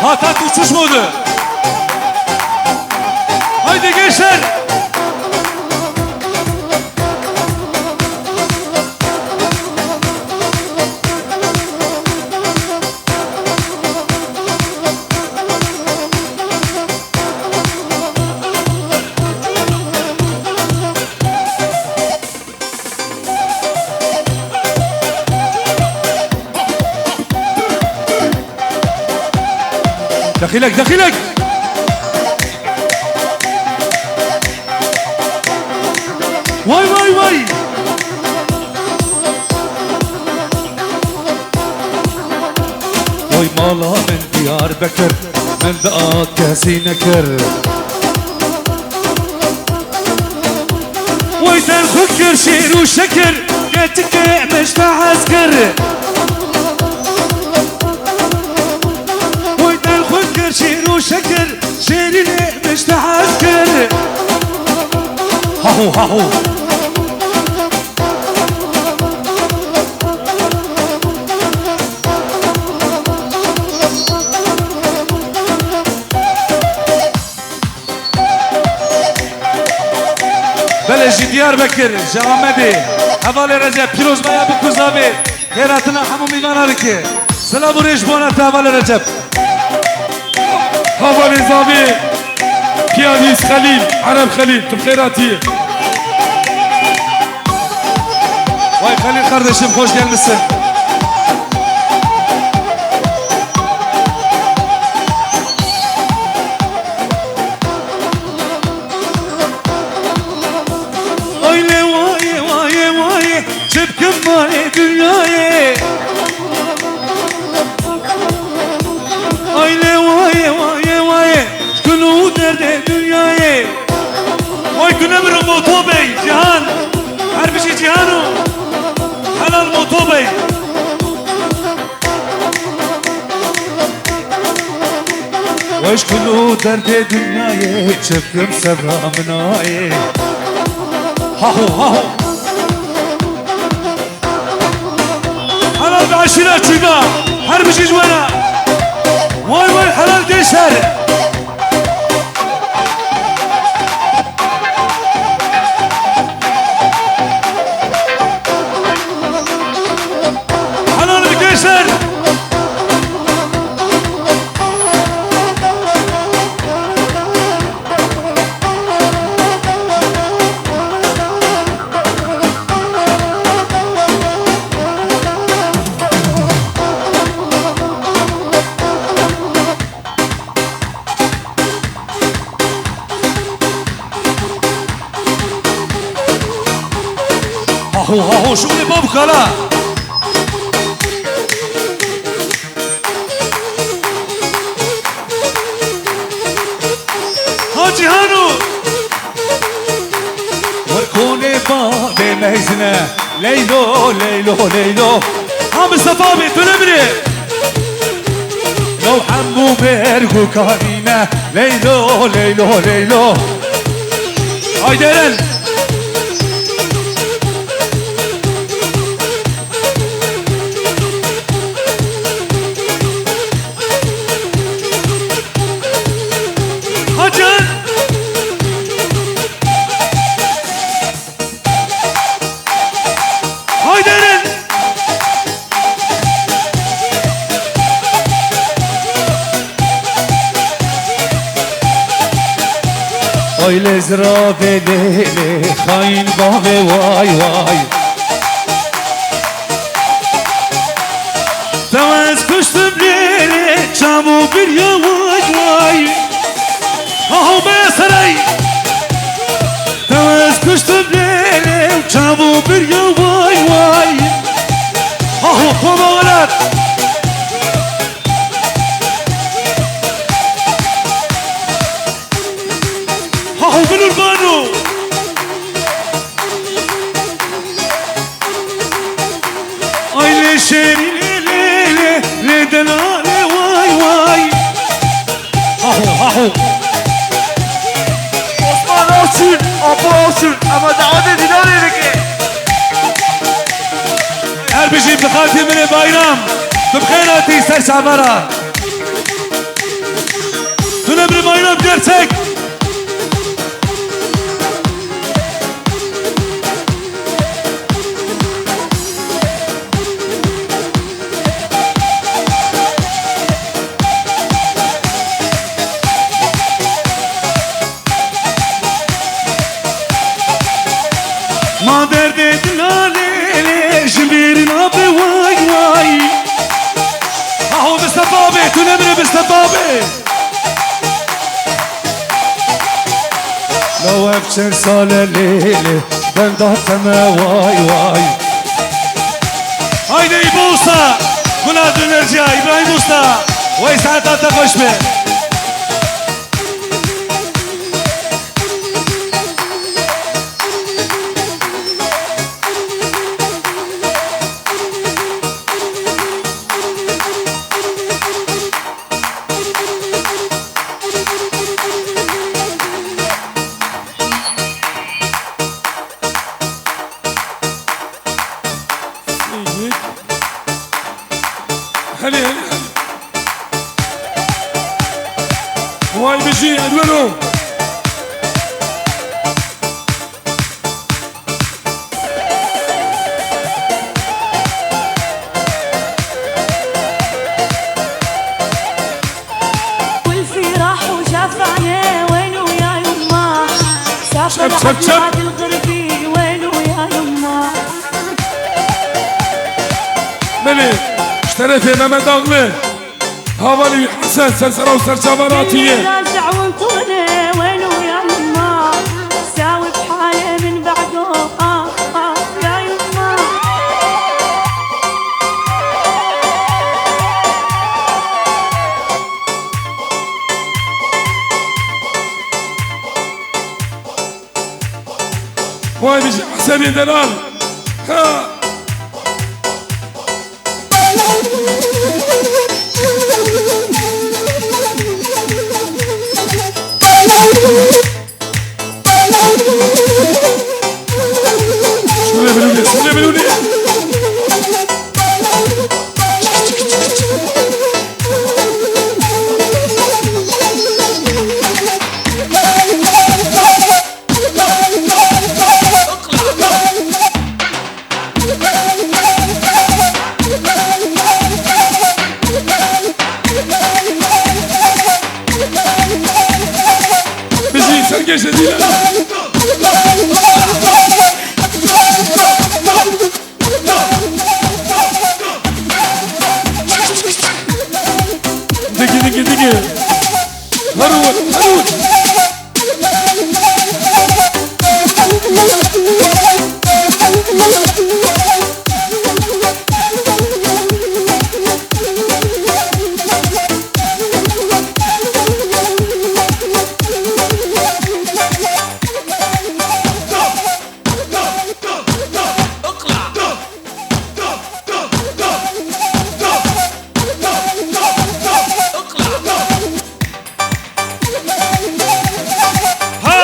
Patat uçuş modu. Haydi gençler. دخيلك دخيلك واي واي واي واي مالا من ديار بكر من دقات كاسي نكر واي تنخكر شير وشكر كاتك مش تعسكر شير وشكر شير اللي مش تعسكر هاهو هاهو بلجي ديار بكر جامدي حوالي رجب پیروز بایا بکوزاوی خیراتنا همو میوانارکی سلام و ریش بونت حوالي رجب هوا نظامي بيانيس خليل عرب خليل بخيراتي Vay Halil kardeşim hoş gelmişsin. Aile vay vay vay çepkim var dünyaya. Aile vay vay vay şkulu derde dünyaya. Vay günemir Moto Bey Cihan. Her bir şey Cihan'ı. Helal Moto Bey. Vay şkulu derde dünyaya çepkim sevramınaya. Hahu hahu. Helal aşire çıga. Her bir şey bana. Vay vay helal gençler. Helal bir gençler. هو هو شغلي بابك لا هاجي هانو وركوني بابي ميزنة ليلو ليلو ليلو عم الصفابي تنمري لو حمو مرقو كارينا ليلو ليلو ليلو هاي ديرن Öyle zirabeleli hain babe vay vay Tavaz kuştum lele çabuk bir yavaş vay Ahu be saray Tavaz kuştum lele çabuk bir yavaş vay Ahu kovalar Ahu bin urbano Aile şeri lele le delale vay vay Ahu ahu Osman olsun, Apo olsun ama daha da dinar ki. Her bir şey bخاتم bayram بخيراتي سر شعبرة Emre Bayram gerçek. Ma derd edilale jimirin abi vay vay. Aho Mustafa abi, tüm Emre Mustafa abi. لو ابشر سال الليل ben dahteme vay vay. Haydi İbo Usta, Buna Dönerci, İbrahim Usta. Vay saat hatta koşma. هلي هلي هواي بيجي ادوانو والفراح وجافعنا وينو يا يما سافر شب شب شب. عبد الغربي وينو يا يما بلي اشتريت مهمد اغلى هوالي حسن سلسلة وسرجابراتية راجع وانطرنا وينو يا يما ساوي بحاله من بعده يا يما هواي بيجي حسن يا دلال ها شو بيقولوا لي بيجي سرقة شديدة دقي دقي دقي هرول هرول Ha!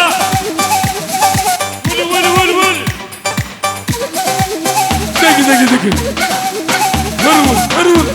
Vur. دقي دقي دقي هرول هرول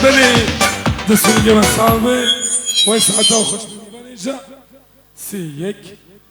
بلي دسوا الجمال صعبة وين ساعتها وخش من سيك